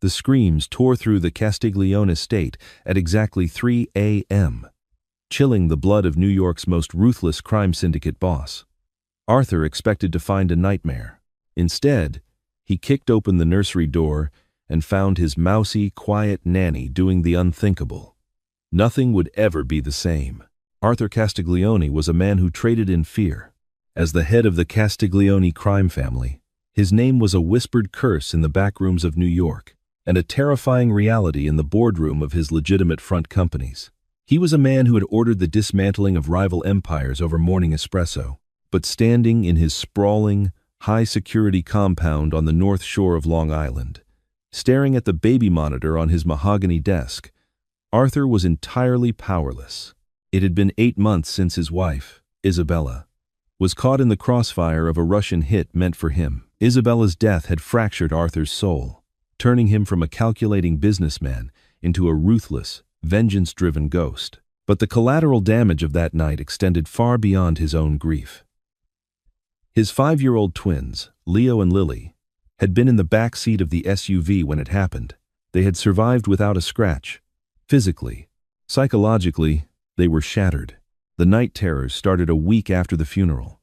The screams tore through the Castiglione estate at exactly 3 a.m., chilling the blood of New York's most ruthless crime syndicate boss. Arthur expected to find a nightmare. Instead, he kicked open the nursery door and found his mousy, quiet Nanny doing the unthinkable. Nothing would ever be the same. Arthur Castiglione was a man who traded in fear. As the head of the Castiglione crime family, his name was a whispered curse in the backrooms of New York, and a terrifying reality in the boardroom of his legitimate front companies. He was a man who had ordered the dismantling of rival empires over morning espresso, but standing in his sprawling, high-security compound on the North Shore of Long Island, staring at the baby monitor on his mahogany desk, Arthur was entirely powerless. It had been 8 months since his wife, Isabella, was caught in the crossfire of a Russian hit meant for him. Isabella's death had fractured Arthur's soul, turning him from a calculating businessman into a ruthless, vengeance-driven ghost. But the collateral damage of that night extended far beyond his own grief. His 5-year-old twins, Leo and Lily, had been in the back seat of the SUV when it happened. They had survived without a scratch. Physically, psychologically, they were shattered. The night terrors started a week after the funeral.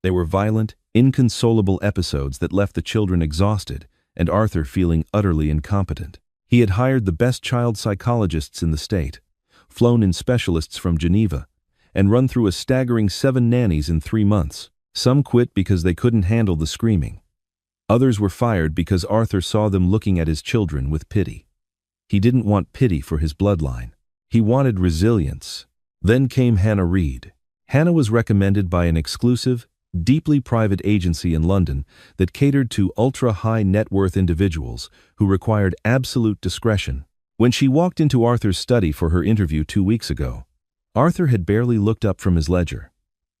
They were violent, inconsolable episodes that left the children exhausted and Arthur feeling utterly incompetent. He had hired the best child psychologists in the state, flown in specialists from Geneva, and run through a staggering 7 nannies in 3 months. Some quit because they couldn't handle the screaming. Others were fired because Arthur saw them looking at his children with pity. He didn't want pity for his bloodline. He wanted resilience. Then came Hannah Reed. Hannah was recommended by an exclusive, deeply private agency in London that catered to ultra-high net worth individuals who required absolute discretion. When she walked into Arthur's study for her interview 2 weeks ago, Arthur had barely looked up from his ledger.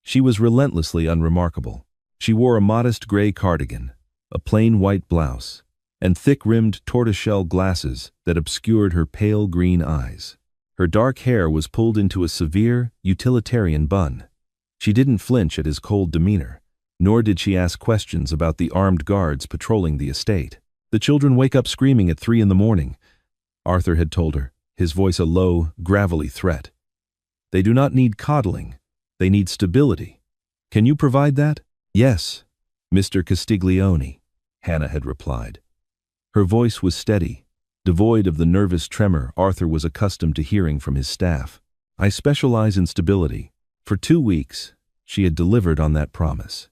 She was relentlessly unremarkable. She wore a modest gray cardigan, a plain white blouse, and thick-rimmed tortoiseshell glasses that obscured her pale green eyes. Her dark hair was pulled into a severe, utilitarian bun. She didn't flinch at his cold demeanor, nor did she ask questions about the armed guards patrolling the estate. "The children wake up screaming at 3 in the morning, Arthur had told her, his voice a low, gravelly threat. "They do not need coddling. They need stability. Can you provide that?" "Yes, Mr. Castiglione," Hannah had replied. Her voice was steady, devoid of the nervous tremor Arthur was accustomed to hearing from his staff. "I specialize in stability." For 2 weeks, she had delivered on that promise.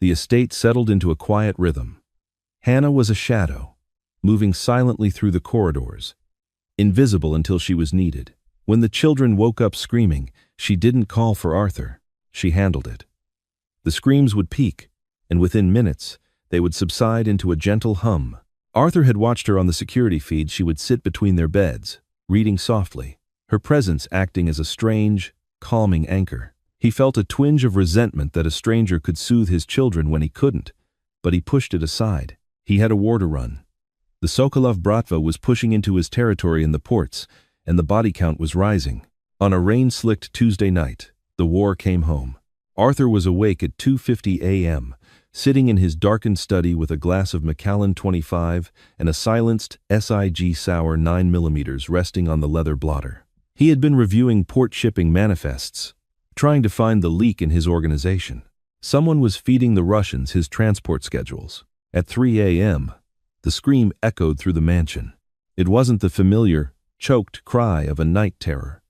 The estate settled into a quiet rhythm. Hannah was a shadow, moving silently through the corridors, invisible until she was needed. When the children woke up screaming, she didn't call for Arthur. She handled it. The screams would peak, and within minutes, they would subside into a gentle hum. Arthur had watched her on the security feed. She would sit between their beds, reading softly, her presence acting as a strange, calming anchor. He felt a twinge of resentment that a stranger could soothe his children when he couldn't, but he pushed it aside. He had a war to run. The Sokolov Bratva was pushing into his territory in the ports, and the body count was rising. On a rain-slicked Tuesday night, the war came home. Arthur was awake at 2:50 a.m., sitting in his darkened study with a glass of Macallan 25 and a silenced SIG Sauer 9mm resting on the leather blotter. He had been reviewing port shipping manifests, trying to find the leak in his organization. Someone was feeding the Russians his transport schedules. At 3 a.m., the scream echoed through the mansion. It wasn't the familiar, choked cry of a night terror.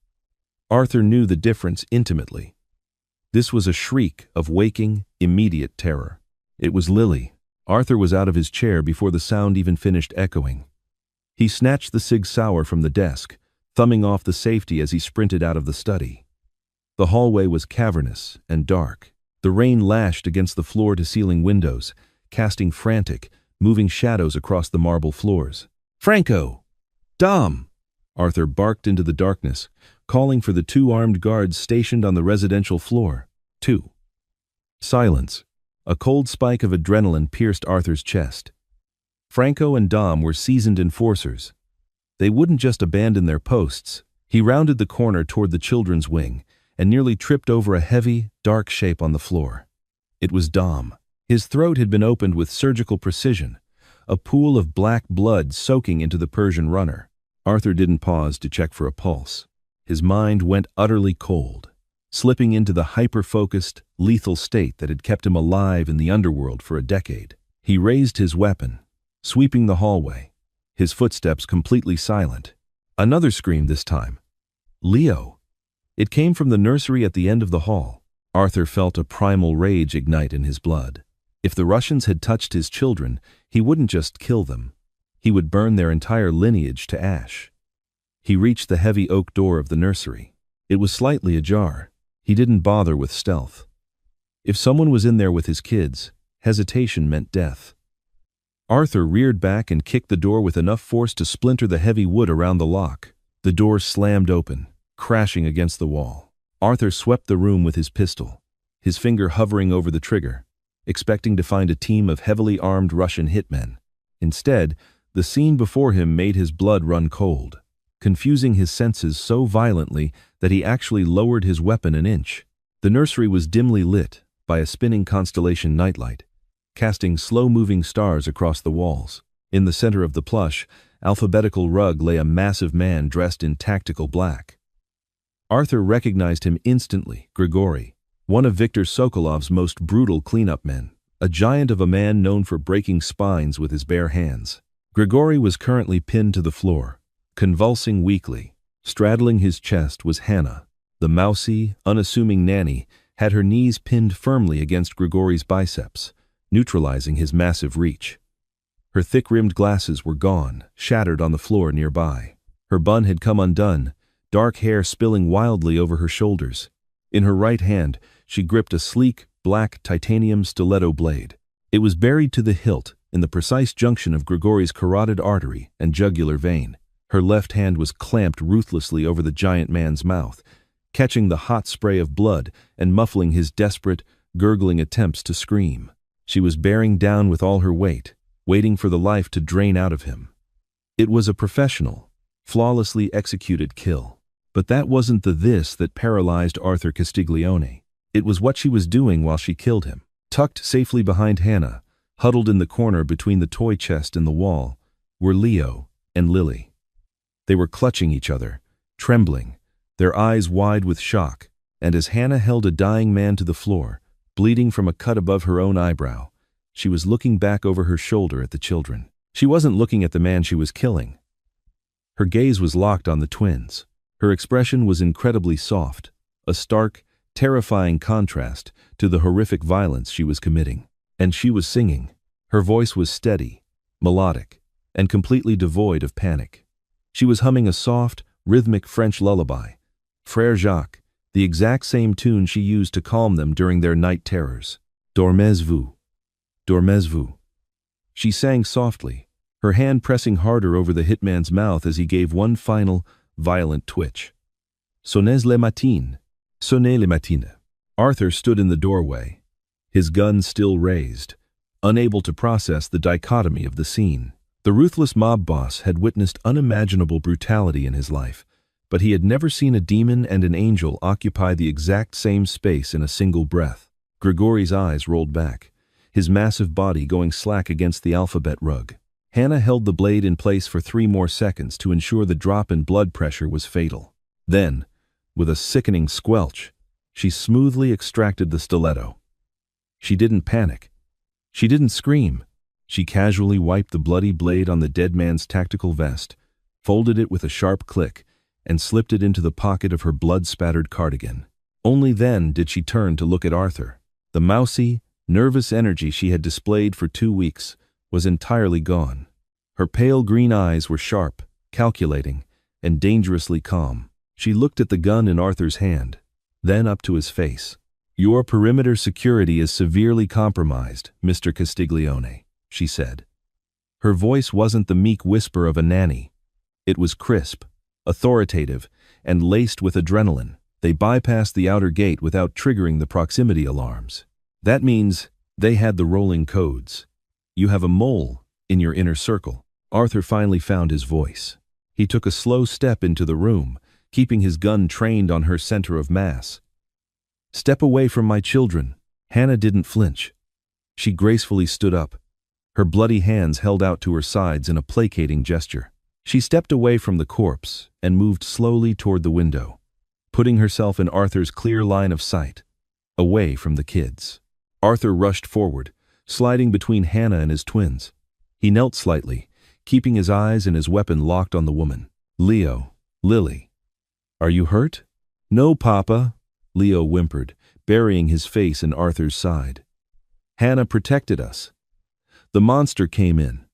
Arthur knew the difference intimately. This was a shriek of waking, immediate terror. It was Lily. Arthur was out of his chair before the sound even finished echoing. He snatched the Sig Sauer from the desk, thumbing off the safety as he sprinted out of the study. The hallway was cavernous and dark. The rain lashed against the floor-to-ceiling windows, casting frantic, moving shadows across the marble floors. "Franco! Dom!" Arthur barked into the darkness, calling for the 2 armed guards stationed on the residential floor. 2. Silence. A cold spike of adrenaline pierced Arthur's chest. Franco and Dom were seasoned enforcers. They wouldn't just abandon their posts. He rounded the corner toward the children's wing and nearly tripped over a heavy, dark shape on the floor. It was Dom. His throat had been opened with surgical precision, a pool of black blood soaking into the Persian runner. Arthur didn't pause to check for a pulse. His mind went utterly cold, slipping into the hyper-focused, lethal state that had kept him alive in the underworld for a decade. He raised his weapon, sweeping the hallway, his footsteps completely silent. Another scream this time. Leo! It came from the nursery at the end of the hall. Arthur felt a primal rage ignite in his blood. If the Russians had touched his children, he wouldn't just kill them. He would burn their entire lineage to ash. He reached the heavy oak door of the nursery. It was slightly ajar. He didn't bother with stealth. If someone was in there with his kids, hesitation meant death. Arthur reared back and kicked the door with enough force to splinter the heavy wood around the lock. The door slammed open, crashing against the wall. Arthur swept the room with his pistol, his finger hovering over the trigger, expecting to find a team of heavily armed Russian hitmen. Instead, the scene before him made his blood run cold, confusing his senses so violently that he actually lowered his weapon an inch. The nursery was dimly lit by a spinning constellation nightlight, casting slow-moving stars across the walls. In the center of the plush, alphabetical rug lay a massive man dressed in tactical black. Arthur recognized him instantly, Grigory, one of Viktor Sokolov's most brutal cleanup men, a giant of a man known for breaking spines with his bare hands. Grigory was currently pinned to the floor, convulsing weakly. Straddling his chest was Hannah. The mousy, unassuming Nanny had her knees pinned firmly against Grigory's biceps, neutralizing his massive reach. Her thick-rimmed glasses were gone, shattered on the floor nearby. Her bun had come undone, dark hair spilling wildly over her shoulders. In her right hand, she gripped a sleek, black titanium stiletto blade. It was buried to the hilt in the precise junction of Grigory's carotid artery and jugular vein. Her left hand was clamped ruthlessly over the giant man's mouth, catching the hot spray of blood and muffling his desperate, gurgling attempts to scream. She was bearing down with all her weight, waiting for the life to drain out of him. It was a professional, flawlessly executed kill. But that wasn't the this that paralyzed Arthur Castiglione. It was what she was doing while she killed him. Tucked safely behind Hannah, huddled in the corner between the toy chest and the wall, were Leo and Lily. They were clutching each other, trembling, their eyes wide with shock, and as Hannah held a dying man to the floor, bleeding from a cut above her own eyebrow, she was looking back over her shoulder at the children. She wasn't looking at the man she was killing. Her gaze was locked on the twins. Her expression was incredibly soft, a stark, terrifying contrast to the horrific violence she was committing. And she was singing. Her voice was steady, melodic, and completely devoid of panic. She was humming a soft, rhythmic French lullaby, Frère Jacques, the exact same tune she used to calm them during their night terrors. Dormez-vous, dormez-vous. She sang softly, her hand pressing harder over the hitman's mouth as he gave one final, violent twitch. Sonnez le matin, sonnez le matin. Arthur stood in the doorway, his gun still raised, unable to process the dichotomy of the scene. The ruthless mob boss had witnessed unimaginable brutality in his life, but he had never seen a demon and an angel occupy the exact same space in a single breath. Grigory's eyes rolled back, his massive body going slack against the alphabet rug. Hannah held the blade in place for 3 more seconds to ensure the drop in blood pressure was fatal. Then, with a sickening squelch, she smoothly extracted the stiletto. She didn't panic. She didn't scream. She casually wiped the bloody blade on the dead man's tactical vest, folded it with a sharp click, and slipped it into the pocket of her blood-spattered cardigan. Only then did she turn to look at Arthur. The mousy, nervous energy she had displayed for 2 weeks was entirely gone. Her pale green eyes were sharp, calculating, and dangerously calm. She looked at the gun in Arthur's hand, then up to his face. "Your perimeter security is severely compromised, Mr. Castiglione," she said. Her voice wasn't the meek whisper of a nanny. It was crisp, authoritative, and laced with adrenaline. They bypassed the outer gate without triggering the proximity alarms. That means they had the rolling codes. You have a mole in your inner circle. Arthur finally found his voice. He took a slow step into the room, keeping his gun trained on her center of mass. "Step away from my children." Hannah didn't flinch. She gracefully stood up, Her bloody hands held out to her sides in a placating gesture. She stepped away from the corpse and moved slowly toward the window, putting herself in Arthur's clear line of sight, away from the kids. Arthur rushed forward, sliding between Hannah and his twins. He knelt slightly, keeping his eyes and his weapon locked on the woman. "Leo, Lily, are you hurt?" "No, Papa," Leo whimpered, burying his face in Arthur's side. "Hannah protected us. The monster came in,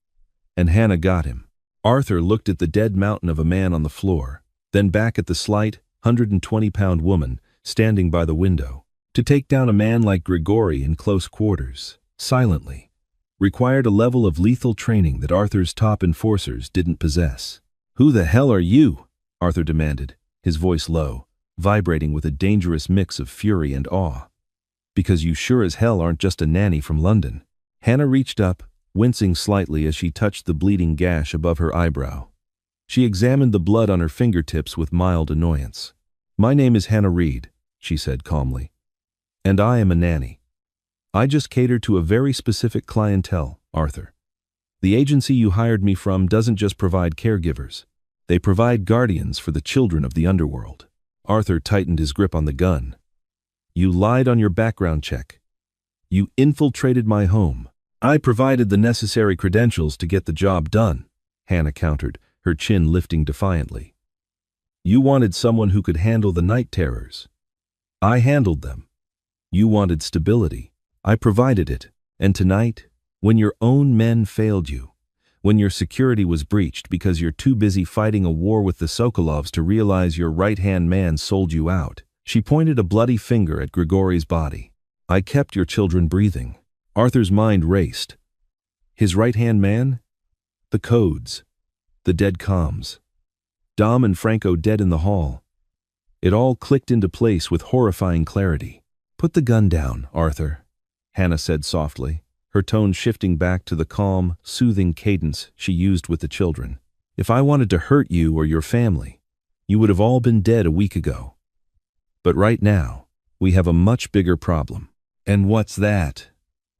and Hannah got him." Arthur looked at the dead mountain of a man on the floor, then back at the slight, 120-pound woman standing by the window. To take down a man like Grigori in close quarters, silently, required a level of lethal training that Arthur's top enforcers didn't possess. "Who the hell are you?" Arthur demanded, his voice low, vibrating with a dangerous mix of fury and awe. "Because you sure as hell aren't just a nanny from London." Hannah reached up, wincing slightly as she touched the bleeding gash above her eyebrow. She examined the blood on her fingertips with mild annoyance. "My name is Hannah Reed," she said calmly. "And I am a nanny. I just cater to a very specific clientele, Arthur. The agency you hired me from doesn't just provide caregivers. They provide guardians for the children of the underworld." Arthur tightened his grip on the gun. "You lied on your background check. You infiltrated my home. I provided the necessary credentials to get the job done," Hannah countered, her chin lifting defiantly. "You wanted someone who could handle the night terrors. I handled them. You wanted stability. I provided it. And tonight, when your own men failed you, when your security was breached because you're too busy fighting a war with the Sokolovs to realize your right-hand man sold you out," she pointed a bloody finger at Grigori's body. "I kept your children breathing." Arthur's mind raced. His right-hand man? The codes. The dead comms. Dom and Franco dead in the hall. It all clicked into place with horrifying clarity. "Put the gun down, Arthur," Hannah said softly, her tone shifting back to the calm, soothing cadence she used with the children. "If I wanted to hurt you or your family, you would have all been dead a week ago. But right now, we have a much bigger problem." "And what's that?"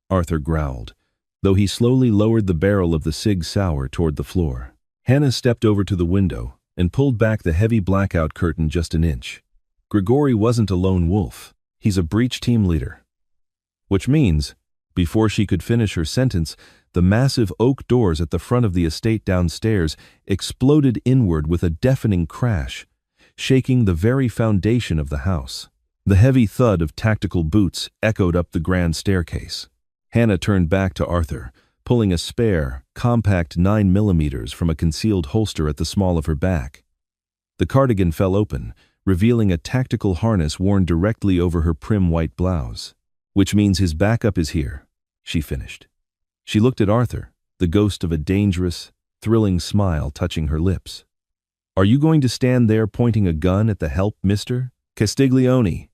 Arthur growled, though he slowly lowered the barrel of the Sig Sauer toward the floor. Hannah stepped over to the window and pulled back the heavy blackout curtain just an inch. "Grigori wasn't a lone wolf. He's a breach team leader." Which means, before she could finish her sentence, the massive oak doors at the front of the estate downstairs exploded inward with a deafening crash, shaking the very foundation of the house. The heavy thud of tactical boots echoed up the grand staircase. Hannah turned back to Arthur, pulling a spare, compact 9mm from a concealed holster at the small of her back. The cardigan fell open, revealing a tactical harness worn directly over her prim white blouse. "Which means his backup is here," she finished. She looked at Arthur, the ghost of a dangerous, thrilling smile touching her lips. "Are you going to stand there pointing a gun at the help, Mr. Castiglione?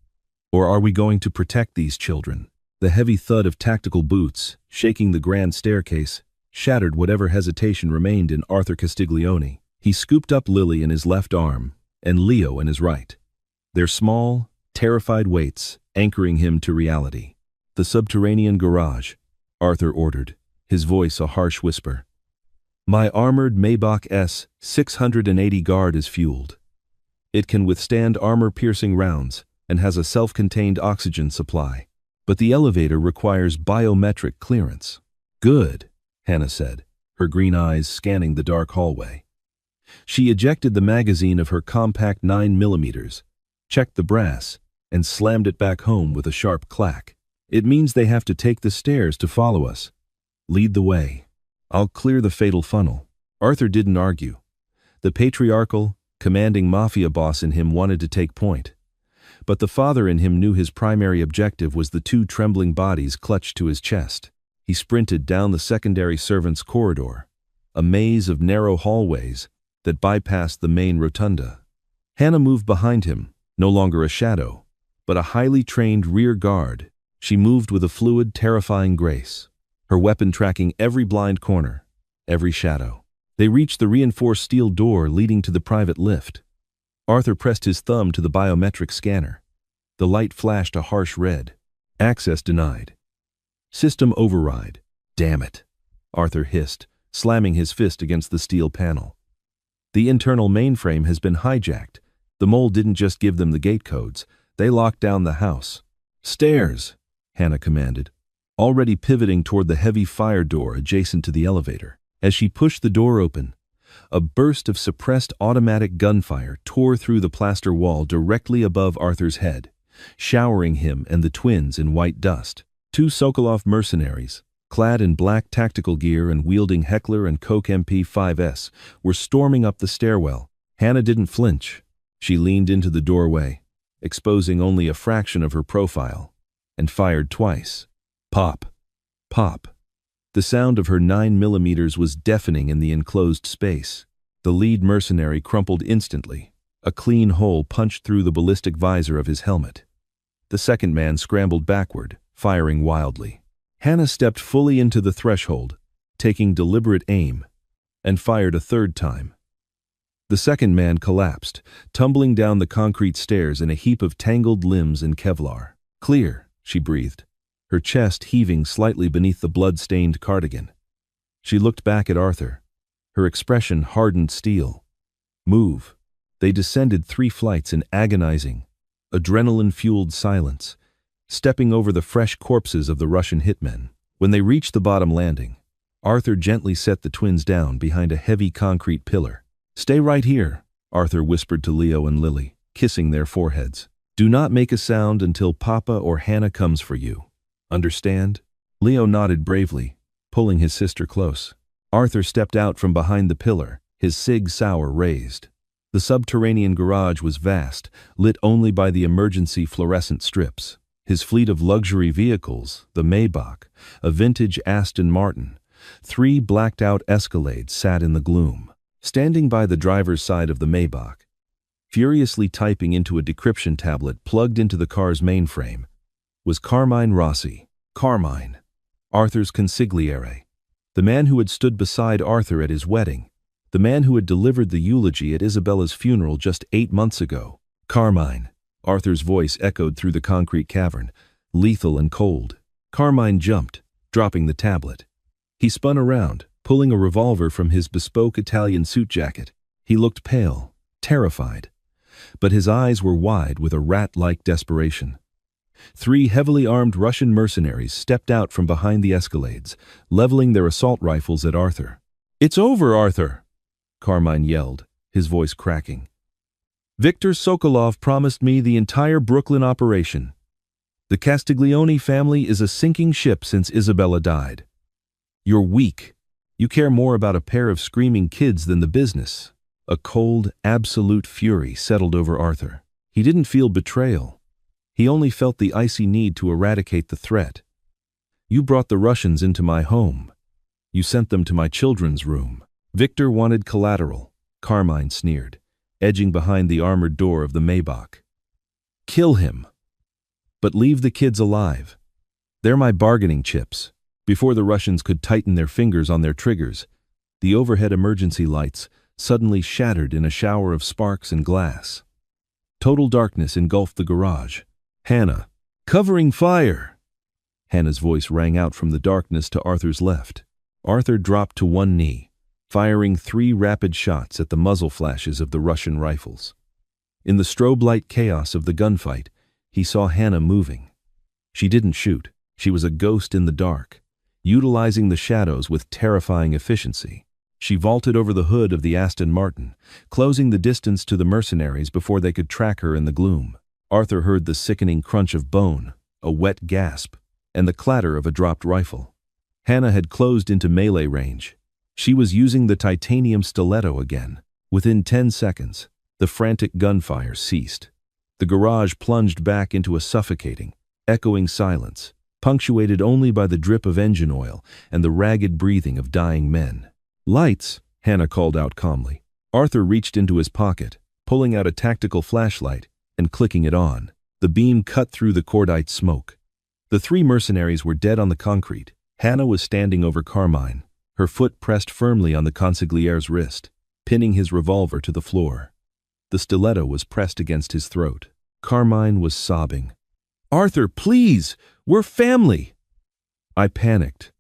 Or are we going to protect these children?" The heavy thud of tactical boots, shaking the grand staircase, shattered whatever hesitation remained in Arthur Castiglione. He scooped up Lily in his left arm and Leo in his right, their small, terrified weights anchoring him to reality. "The subterranean garage," Arthur ordered, his voice a harsh whisper. "My armored Maybach S-680 guard is fueled. It can withstand armor-piercing rounds and has a self-contained oxygen supply. But the elevator requires biometric clearance." "Good," Hannah said, her green eyes scanning the dark hallway. She ejected the magazine of her compact 9mm, checked the brass, and slammed it back home with a sharp clack. "It means they have to take the stairs to follow us. Lead the way. I'll clear the fatal funnel." Arthur didn't argue. The patriarchal, commanding Mafia boss in him wanted to take point. But the father in him knew his primary objective was the two trembling bodies clutched to his chest. He sprinted down the secondary servants' corridor, a maze of narrow hallways that bypassed the main rotunda. Hannah moved behind him, no longer a shadow, but a highly trained rear guard. She moved with a fluid, terrifying grace, her weapon tracking every blind corner, every shadow. They reached the reinforced steel door leading to the private lift. Arthur pressed his thumb to the biometric scanner. The light flashed a harsh red. "Access denied. System override. Damn it." Arthur hissed, slamming his fist against the steel panel. The internal mainframe has been hijacked. The mole didn't just give them the gate codes, they locked down the house. Stairs, Hannah commanded, already pivoting toward the heavy fire door adjacent to the elevator. As she pushed the door open, a burst of suppressed automatic gunfire tore through the plaster wall directly above Arthur's head, showering him and the twins in white dust. Two Sokolov mercenaries, clad in black tactical gear and wielding Heckler & Koch MP5s, were storming up the stairwell. Hannah didn't flinch. She leaned into the doorway, exposing only a fraction of her profile, and fired twice. Pop. Pop. The sound of her 9mm was deafening in the enclosed space. The lead mercenary crumpled instantly. A clean hole punched through the ballistic visor of his helmet. The second man scrambled backward, firing wildly. Hannah stepped fully into the threshold, taking deliberate aim, and fired a third time. The second man collapsed, tumbling down the concrete stairs in a heap of tangled limbs and Kevlar. Clear, she breathed, her chest heaving slightly beneath the blood-stained cardigan. She looked back at Arthur, her expression hardened steel. Move. They descended 3 flights in agonizing, adrenaline-fueled silence, stepping over the fresh corpses of the Russian hitmen. When they reached the bottom landing, Arthur gently set the twins down behind a heavy concrete pillar. Stay right here, Arthur whispered to Leo and Lily, kissing their foreheads. Do not make a sound until Papa or Hannah comes for you. Understand? Leo nodded bravely, pulling his sister close. Arthur stepped out from behind the pillar, his Sig Sauer raised. The subterranean garage was vast, lit only by the emergency fluorescent strips. His fleet of luxury vehicles, the Maybach, a vintage Aston Martin, 3 blacked-out Escalades sat in the gloom. Standing by the driver's side of the Maybach, furiously typing into a decryption tablet plugged into the car's mainframe, was Carmine Rossi. Carmine, Arthur's consigliere, the man who had stood beside Arthur at his wedding, the man who had delivered the eulogy at Isabella's funeral just 8 months ago. Carmine, Arthur's voice echoed through the concrete cavern, lethal and cold. Carmine jumped, dropping the tablet. He spun around, pulling a revolver from his bespoke Italian suit jacket. He looked pale, terrified, but his eyes were wide with a rat-like desperation. 3 heavily armed Russian mercenaries stepped out from behind the Escalades, leveling their assault rifles at Arthur. "It's over, Arthur!" Carmine yelled, his voice cracking. "Viktor Sokolov promised me the entire Brooklyn operation. The Castiglione family is a sinking ship since Isabella died. You're weak. You care more about a pair of screaming kids than the business." A cold, absolute fury settled over Arthur. He didn't feel betrayal. He only felt the icy need to eradicate the threat. "You brought the Russians into my home. You sent them to my children's room." Victor wanted collateral, Carmine sneered, edging behind the armored door of the Maybach. "Kill him. But leave the kids alive. They're my bargaining chips." Before the Russians could tighten their fingers on their triggers, the overhead emergency lights suddenly shattered in a shower of sparks and glass. Total darkness engulfed the garage. "Hannah, covering fire!" Hannah's voice rang out from the darkness to Arthur's left. Arthur dropped to one knee, firing 3 rapid shots at the muzzle flashes of the Russian rifles. In the strobe light chaos of the gunfight, he saw Hannah moving. She didn't shoot. She was a ghost in the dark, utilizing the shadows with terrifying efficiency. She vaulted over the hood of the Aston Martin, closing the distance to the mercenaries before they could track her in the gloom. Arthur heard the sickening crunch of bone, a wet gasp, and the clatter of a dropped rifle. Hannah had closed into melee range. She was using the titanium stiletto again. Within 10 seconds, the frantic gunfire ceased. The garage plunged back into a suffocating, echoing silence, punctuated only by the drip of engine oil and the ragged breathing of dying men. "Lights," Hannah called out calmly. Arthur reached into his pocket, pulling out a tactical flashlight and clicking it on. The beam cut through the cordite smoke. The 3 mercenaries were dead on the concrete. Hannah was standing over Carmine, her foot pressed firmly on the consigliere's wrist, pinning his revolver to the floor. The stiletto was pressed against his throat. Carmine was sobbing. "Arthur, please! We're family!" I panicked.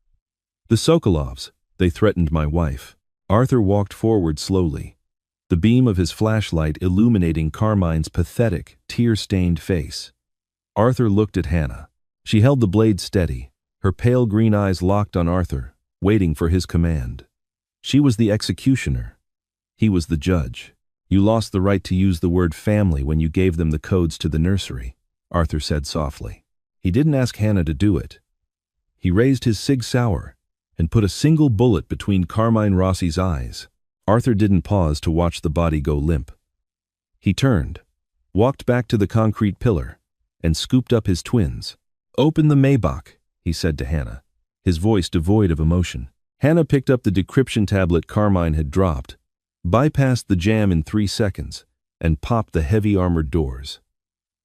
The Sokolovs, They threatened my wife. Arthur walked forward slowly, the beam of his flashlight illuminating Carmine's pathetic, tear-stained face. Arthur looked at Hannah. She held the blade steady, her pale green eyes locked on Arthur, waiting for his command. She was the executioner. He was the judge. You lost the right to use the word family when you gave them the codes to the nursery, Arthur said softly. He didn't ask Hannah to do it. He raised his Sig Sauer and put a single bullet between Carmine Rossi's eyes. Arthur didn't pause to watch the body go limp. He turned, walked back to the concrete pillar, and scooped up his twins. "Open the Maybach," he said to Hannah, his voice devoid of emotion. Hannah picked up the decryption tablet Carmine had dropped, bypassed the jam in 3 seconds, and popped the heavy armored doors.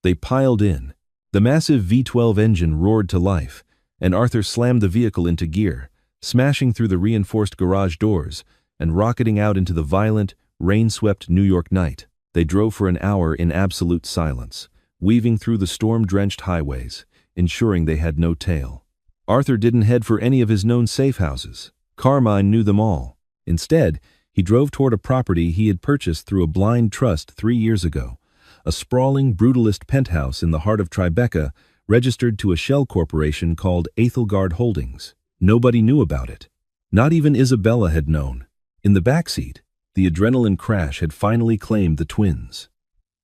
They piled in. The massive V12 engine roared to life, and Arthur slammed the vehicle into gear, smashing through the reinforced garage doors and rocketing out into the violent, rain-swept New York night. They drove for an hour in absolute silence, weaving through the storm-drenched highways, ensuring they had no tail. Arthur didn't head for any of his known safe houses. Carmine knew them all. Instead, he drove toward a property he had purchased through a blind trust 3 years ago, a sprawling, brutalist penthouse in the heart of Tribeca, registered to a shell corporation called Ethelgard Holdings. Nobody knew about it. Not even Isabella had known. In the backseat, the adrenaline crash had finally claimed the twins.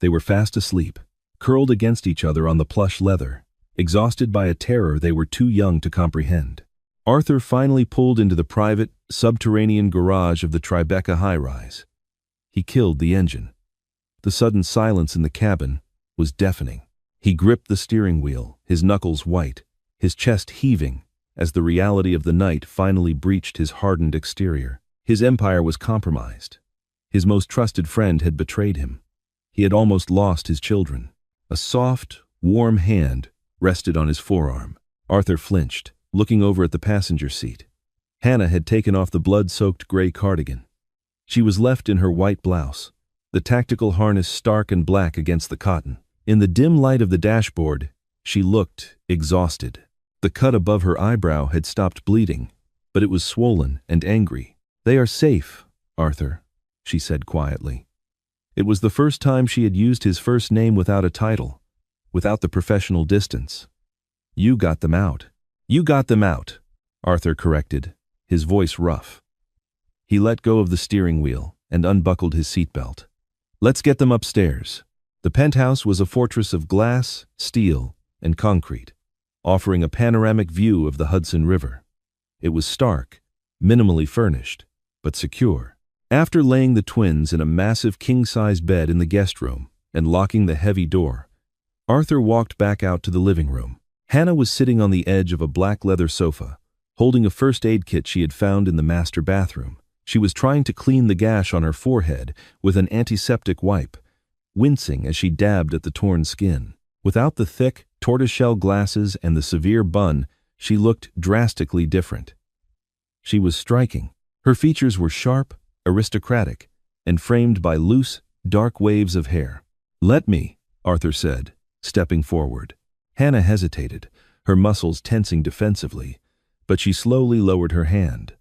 They were fast asleep, curled against each other on the plush leather, exhausted by a terror they were too young to comprehend. Arthur finally pulled into the private, subterranean garage of the Tribeca high-rise. He killed the engine. The sudden silence in the cabin was deafening. He gripped the steering wheel, his knuckles white, his chest heaving, as the reality of the night finally breached his hardened exterior. His empire was compromised. His most trusted friend had betrayed him. He had almost lost his children. A soft, warm hand rested on his forearm. Arthur flinched, looking over at the passenger seat. Hannah had taken off the blood-soaked gray cardigan. She was left in her white blouse, the tactical harness stark and black against the cotton. In the dim light of the dashboard, she looked exhausted. The cut above her eyebrow had stopped bleeding, but it was swollen and angry. "They are safe, Arthur," she said quietly. It was the first time she had used his first name without a title, without the professional distance. "You got them out." "You got them out," Arthur corrected, his voice rough. He let go of the steering wheel and unbuckled his seatbelt. "Let's get them upstairs." The penthouse was a fortress of glass, steel, and concrete, offering a panoramic view of the Hudson River. It was stark, minimally furnished, but secure. After laying the twins in a massive king-size bed in the guest room and locking the heavy door, Arthur walked back out to the living room. Hannah was sitting on the edge of a black leather sofa, holding a first aid kit she had found in the master bathroom. She was trying to clean the gash on her forehead with an antiseptic wipe, wincing as she dabbed at the torn skin. Without the thick, tortoiseshell glasses and the severe bun, she looked drastically different. She was striking. Her features were sharp, aristocratic, and framed by loose, dark waves of hair. "Let me," Arthur said, stepping forward. Hannah hesitated, her muscles tensing defensively, but she slowly lowered her hand.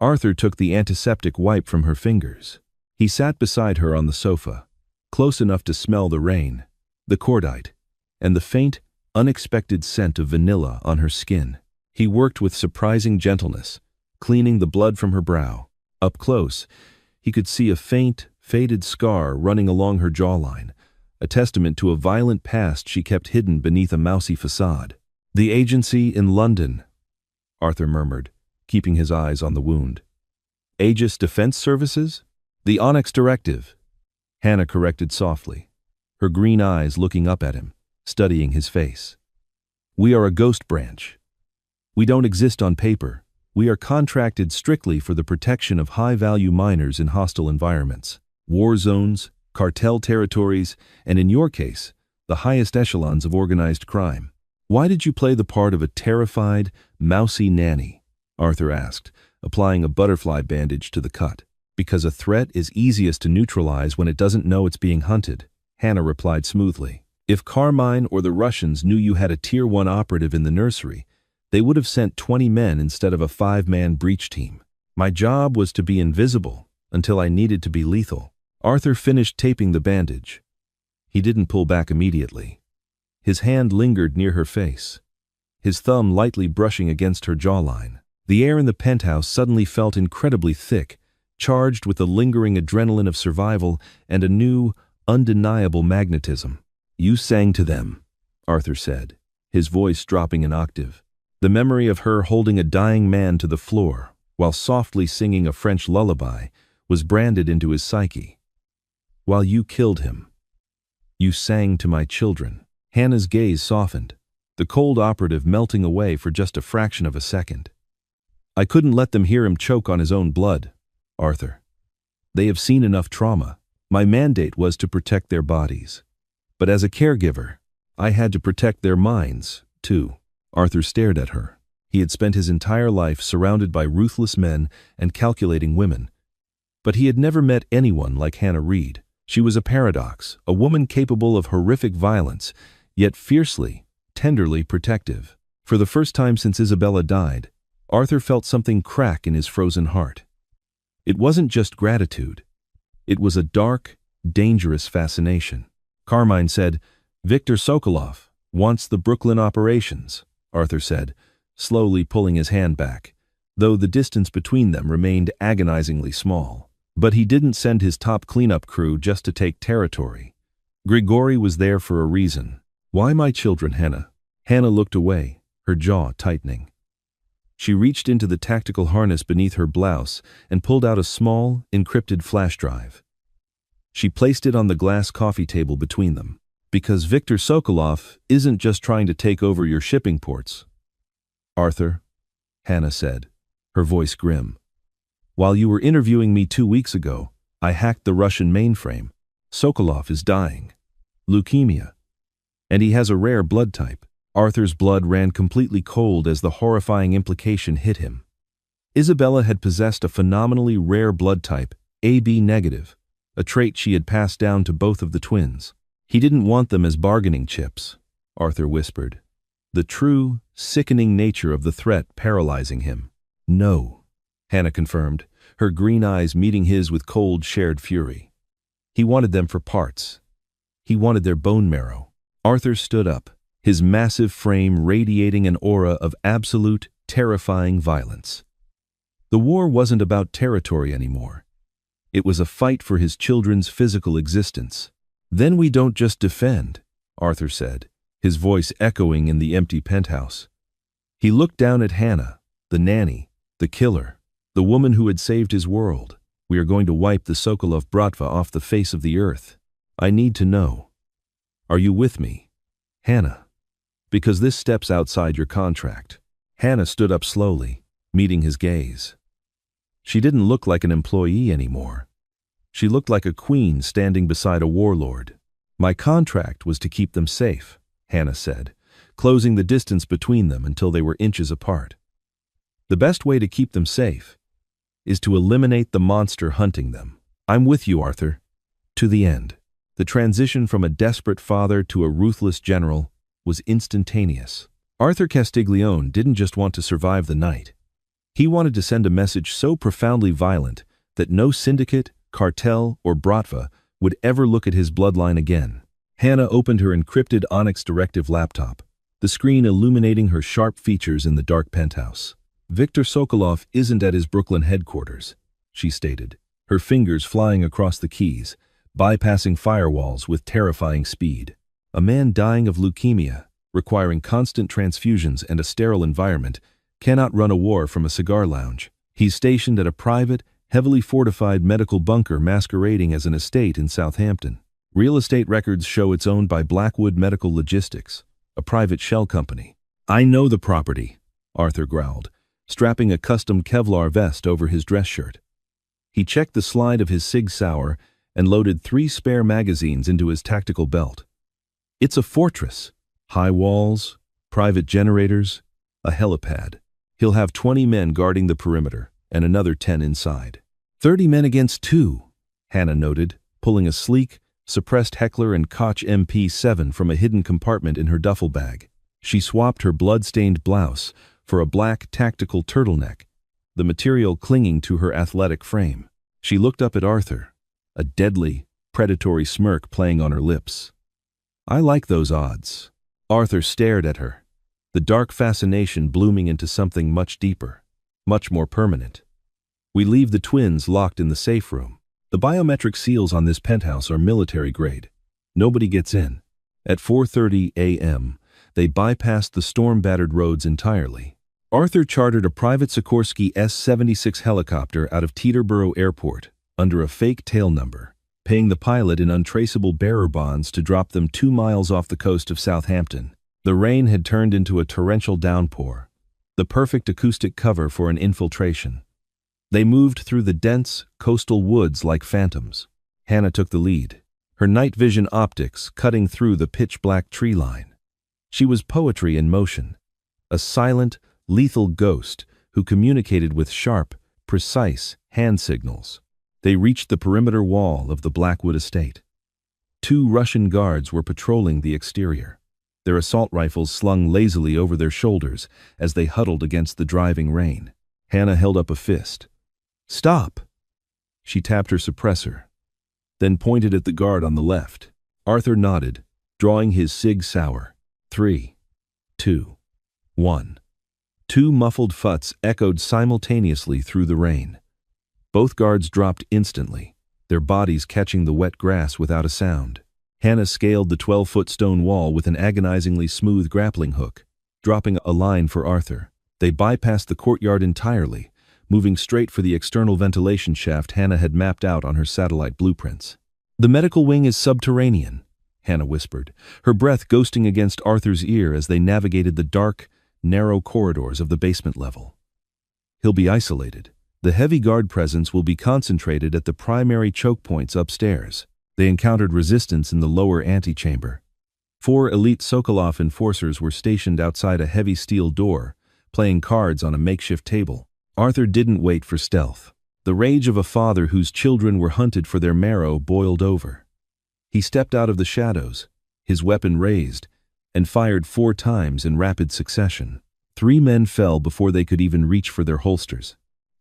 Arthur took the antiseptic wipe from her fingers. He sat beside her on the sofa, close enough to smell the rain, the cordite, and the faint, unexpected scent of vanilla on her skin. He worked with surprising gentleness, cleaning the blood from her brow. Up close, he could see a faint, faded scar running along her jawline, a testament to a violent past she kept hidden beneath a mousy facade. "The agency in London," Arthur murmured, keeping his eyes on the wound. "Aegis Defense Services? The Onyx Directive," Hannah corrected softly, her green eyes looking up at him, studying his face. "We are a ghost branch. We don't exist on paper. We are contracted strictly for the protection of high-value minors in hostile environments, war zones, cartel territories, and in your case, the highest echelons of organized crime." "Why did you play the part of a terrified, mousy nanny?" Arthur asked, applying a butterfly bandage to the cut. "Because a threat is easiest to neutralize when it doesn't know it's being hunted," Hannah replied smoothly. "If Carmine or the Russians knew you had a Tier 1 operative in the nursery, they would have sent 20 men instead of a 5-man breach team. My job was to be invisible until I needed to be lethal. Arthur finished taping the bandage. He didn't pull back immediately. His hand lingered near her face, his thumb lightly brushing against her jawline. The air in the penthouse suddenly felt incredibly thick, charged with the lingering adrenaline of survival and a new, undeniable magnetism. "You sang to them," Arthur said, his voice dropping an octave. The memory of her holding a dying man to the floor while softly singing a French lullaby was branded into his psyche. "While you killed him, you sang to my children." Hannah's gaze softened, the cold operative melting away for just a fraction of a second. "I couldn't let them hear him choke on his own blood, Arthur. They have seen enough trauma. My mandate was to protect their bodies. But as a caregiver, I had to protect their minds, too." Arthur stared at her. He had spent his entire life surrounded by ruthless men and calculating women. But he had never met anyone like Hannah Reed. She was a paradox, a woman capable of horrific violence, yet fiercely, tenderly protective. For the first time since Isabella died, Arthur felt something crack in his frozen heart. It wasn't just gratitude. It was a dark, dangerous fascination. Carmine said, "Victor Sokolov wants the Brooklyn operations," Arthur said, slowly pulling his hand back, though the distance between them remained agonizingly small. But he didn't send his top cleanup crew just to take territory. Grigori was there for a reason. "Why my children, Hannah?" Hannah looked away, her jaw tightening. She reached into the tactical harness beneath her blouse and pulled out a small, encrypted flash drive. She placed it on the glass coffee table between them. "Because Victor Sokolov isn't just trying to take over your shipping ports, Arthur," Hannah said, her voice grim. "While you were interviewing me 2 weeks ago, I hacked the Russian mainframe. Sokolov is dying. Leukemia. And he has a rare blood type." Arthur's blood ran completely cold as the horrifying implication hit him. Isabella had possessed a phenomenally rare blood type, AB negative, a trait she had passed down to both of the twins. "He didn't want them as bargaining chips," Arthur whispered, the true, sickening nature of the threat paralyzing him. "No," Hannah confirmed, her green eyes meeting his with cold, shared fury. "He wanted them for parts. He wanted their bone marrow." Arthur stood up, his massive frame radiating an aura of absolute, terrifying violence. The war wasn't about territory anymore. It was a fight for his children's physical existence. "Then we don't just defend," Arthur said, his voice echoing in the empty penthouse. He looked down at Hannah, the nanny, the killer, the woman who had saved his world. "We are going to wipe the Sokolov Bratva off the face of the earth. I need to know. Are you with me, Hannah? Because this steps outside your contract." Hannah stood up slowly, meeting his gaze. She didn't look like an employee anymore. She looked like a queen standing beside a warlord. "My contract was to keep them safe," Hannah said, closing the distance between them until they were inches apart. "The best way to keep them safe is to eliminate the monster hunting them. I'm with you, Arthur. To the end." The transition from a desperate father to a ruthless general was instantaneous. Arthur Castiglione didn't just want to survive the night. He wanted to send a message so profoundly violent that no syndicate, cartel, or Bratva would ever look at his bloodline again. Hannah opened her encrypted Onyx Directive laptop, the screen illuminating her sharp features in the dark penthouse. "Victor Sokolov isn't at his Brooklyn headquarters," she stated, her fingers flying across the keys, bypassing firewalls with terrifying speed. "A man dying of leukemia, requiring constant transfusions and a sterile environment, cannot run a war from a cigar lounge. He's stationed at a private, heavily fortified medical bunker masquerading as an estate in Southampton. Real estate records show it's owned by Blackwood Medical Logistics, a private shell company." "I know the property," Arthur growled, strapping a custom Kevlar vest over his dress shirt. He checked the slide of his Sig Sauer and loaded 3 spare magazines into his tactical belt. "It's a fortress. High walls, private generators, a helipad. He'll have 20 men guarding the perimeter and another 10 inside." 30 men against 2, Hannah noted, pulling a sleek, suppressed Heckler & Koch MP7 from a hidden compartment in her duffel bag. She swapped her blood-stained blouse for a black tactical turtleneck, the material clinging to her athletic frame. She looked up at Arthur, a deadly, predatory smirk playing on her lips. "I like those odds." Arthur stared at her, the dark fascination blooming into something much deeper, much more permanent. "We leave the twins locked in the safe room. The biometric seals on this penthouse are military grade. Nobody gets in." At 4:30 a.m., they bypassed the storm-battered roads entirely. Arthur chartered a private Sikorsky S-76 helicopter out of Teterboro Airport under a fake tail number, paying the pilot in untraceable bearer bonds to drop them 2 miles off the coast of Southampton. The rain had turned into a torrential downpour, the perfect acoustic cover for an infiltration. They moved through the dense, coastal woods like phantoms. Hannah took the lead, her night vision optics cutting through the pitch-black tree line. She was poetry in motion, a silent, lethal ghost who communicated with sharp, precise hand signals. They reached the perimeter wall of the Blackwood estate. 2 Russian guards were patrolling the exterior, their assault rifles slung lazily over their shoulders as they huddled against the driving rain. Hannah held up a fist. "Stop!" She tapped her suppressor, then pointed at the guard on the left. Arthur nodded, drawing his Sig Sauer. 3, 2, 1. 2 muffled futs echoed simultaneously through the rain. Both guards dropped instantly, their bodies catching the wet grass without a sound. Hannah scaled the 12-foot stone wall with an agonizingly smooth grappling hook, dropping a line for Arthur. They bypassed the courtyard entirely, moving straight for the external ventilation shaft Hannah had mapped out on her satellite blueprints. "The medical wing is subterranean," Hannah whispered, her breath ghosting against Arthur's ear as they navigated the dark, narrow corridors of the basement level. "He'll be isolated. The heavy guard presence will be concentrated at the primary choke points upstairs." They encountered resistance in the lower antechamber. 4 elite Sokolov enforcers were stationed outside a heavy steel door, playing cards on a makeshift table. Arthur didn't wait for stealth. The rage of a father whose children were hunted for their marrow boiled over. He stepped out of the shadows, his weapon raised, and fired 4 times in rapid succession. 3 men fell before they could even reach for their holsters.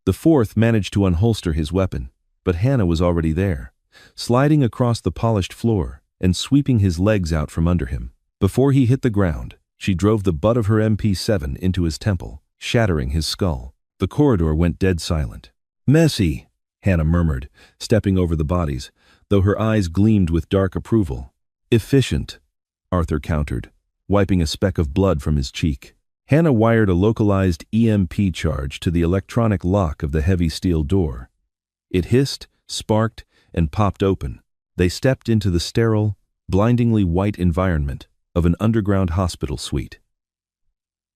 The 4th managed to unholster his weapon, but Hannah was already there, sliding across the polished floor and sweeping his legs out from under him. Before he hit the ground, she drove the butt of her MP7 into his temple, shattering his skull. The corridor went dead silent. "Messy," Hannah murmured, stepping over the bodies, though her eyes gleamed with dark approval. "Efficient," Arthur countered, wiping a speck of blood from his cheek. Hannah wired a localized EMP charge to the electronic lock of the heavy steel door. It hissed, sparked, and popped open. They stepped into the sterile, blindingly white environment of an underground hospital suite.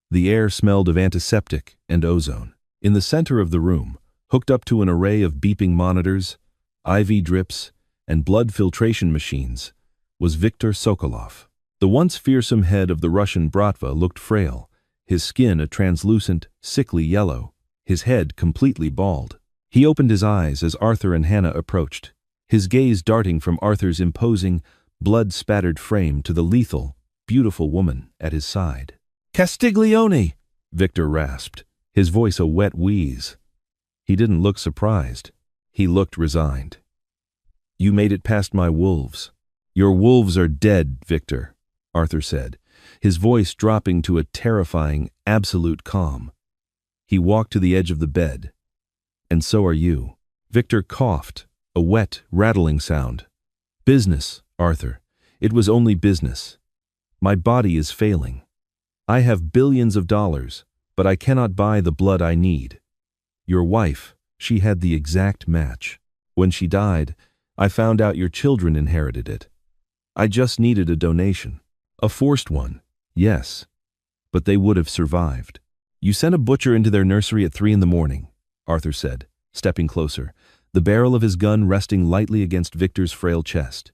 The air smelled of antiseptic and ozone. In the center of the room, hooked up to an array of beeping monitors, IV drips, and blood filtration machines, was Viktor Sokolov. The once fearsome head of the Russian Bratva looked frail, his skin a translucent, sickly yellow, his head completely bald. He opened his eyes as Arthur and Hannah approached, his gaze darting from Arthur's imposing, blood-spattered frame to the lethal, beautiful woman at his side. "Castiglione!" Victor rasped, his voice a wet wheeze. He didn't look surprised. He looked resigned. "You made it past my wolves." "Your wolves are dead, Victor," Arthur said, his voice dropping to a terrifying, absolute calm. He walked to the edge of the bed. "And so are you." Victor coughed, a wet, rattling sound. "Business, Arthur. It was only business. My body is failing. I have billions of dollars, but I cannot buy the blood I need. Your wife, she had the exact match. When she died, I found out your children inherited it. I just needed a donation. A forced one, yes, but they would have survived." "You sent a butcher into their nursery at 3 in the morning, Arthur said, stepping closer, the barrel of his gun resting lightly against Victor's frail chest.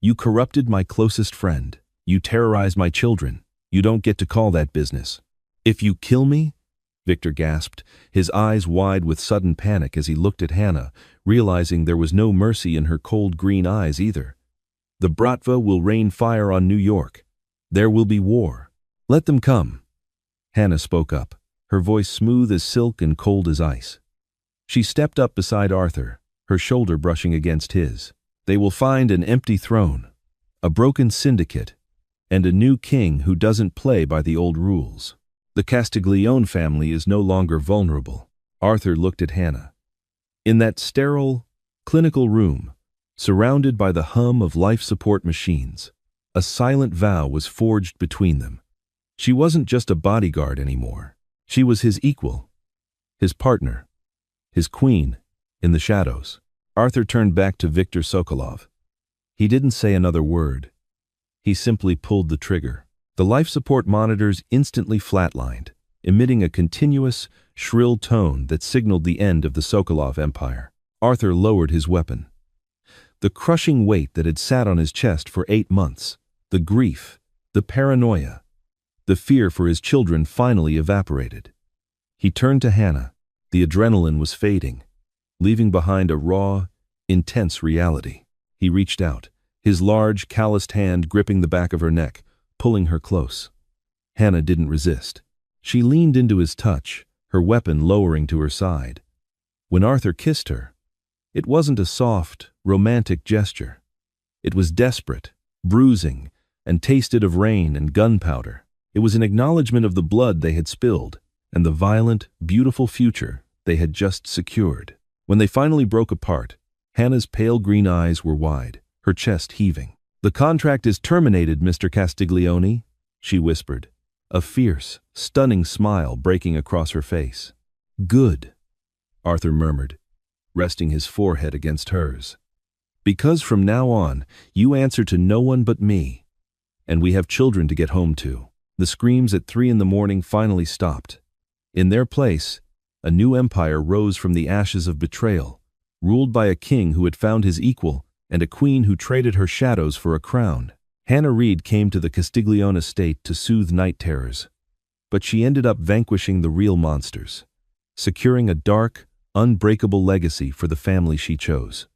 "You corrupted my closest friend. You terrorized my children. You don't get to call that business." "If you kill me?" Victor gasped, his eyes wide with sudden panic as he looked at Hannah, realizing there was no mercy in her cold green eyes either. "The Bratva will rain fire on New York. There will be war. Let them come." Hannah spoke up, her voice smooth as silk and cold as ice. She stepped up beside Arthur, her shoulder brushing against his. They will find an empty throne, a broken syndicate, and a new king who doesn't play by the old rules. The Castiglione family is no longer vulnerable. Arthur looked at Hannah. In that sterile, clinical room, surrounded by the hum of life support machines, a silent vow was forged between them. She wasn't just a bodyguard anymore. She was his equal, his partner, his queen in the shadows. Arthur turned back to Viktor Sokolov. He didn't say another word. He simply pulled the trigger. The life support monitors instantly flatlined, emitting a continuous, shrill tone that signaled the end of the Sokolov empire. Arthur lowered his weapon. The crushing weight that had sat on his chest for 8 months, the grief, the paranoia, the fear for his children finally evaporated. He turned to Hannah. The adrenaline was fading, leaving behind a raw, intense reality. He reached out, his large, calloused hand gripping the back of her neck, pulling her close. Hannah didn't resist. She leaned into his touch, her weapon lowering to her side. When Arthur kissed her, it wasn't a soft, romantic gesture. It was desperate, bruising, and tasted of rain and gunpowder. It was an acknowledgement of the blood they had spilled and the violent, beautiful future they had just secured. When they finally broke apart, Hannah's pale green eyes were wide, her chest heaving. "The contract is terminated, Mr. Castiglione," she whispered, a fierce, stunning smile breaking across her face. "Good," Arthur murmured, resting his forehead against hers. "Because from now on, you answer to no one but me, and we have children to get home to." The screams at 3 in the morning finally stopped. In their place, a new empire rose from the ashes of betrayal, ruled by a king who had found his equal and a queen who traded her shadows for a crown. Hannah Reed came to the Castiglione estate to soothe night terrors, but she ended up vanquishing the real monsters, securing a dark, unbreakable legacy for the family she chose.